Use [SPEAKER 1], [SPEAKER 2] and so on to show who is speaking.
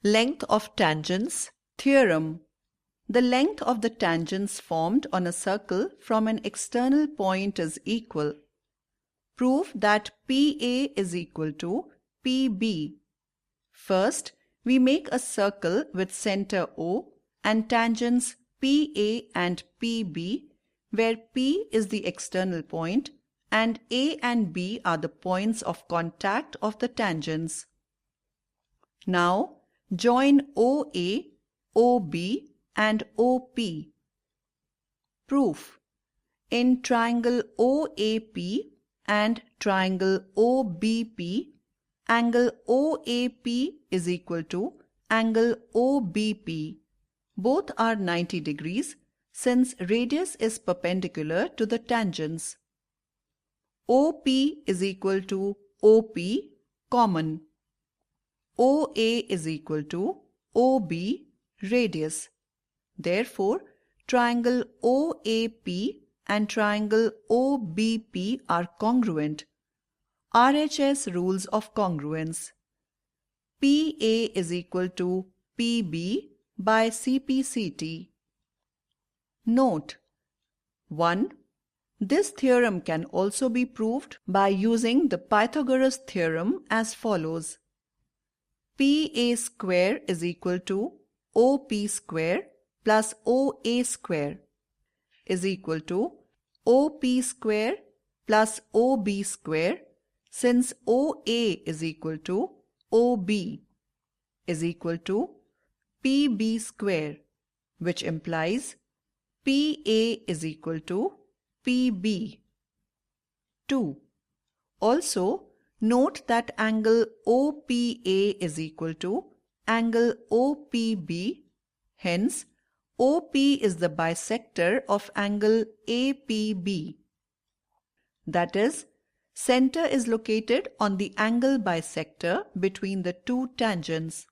[SPEAKER 1] Length of tangents theorem. The length of the tangents formed on a circle from an external point is equal. Prove that PA is equal to PB. First, we make a circle with center O and tangents PA and PB, where P is the external point and A and B are the points of contact of the tangents. Now, join OA, OB and OP. Proof. In triangle OAP and triangle OBP, angle OAP is equal to angle OBP. Both are 90 degrees since radius is perpendicular to the tangents. OP is equal to OP common. OA is equal to OB radius. Therefore, triangle OAP and triangle OBP are congruent. RHS rules of congruence. PA is equal to PB by CPCT. Note 1. This theorem can also be proved by using the Pythagoras theorem as follows. PA square is equal to OP square plus OA square is equal to OP square plus OB square, since OA is equal to OB is equal to PB square, which implies PA is equal to PB. 2. Also, note that angle OPA is equal to angle OPB, hence OP is the bisector of angle APB. That is, center is located on the angle bisector between the two tangents.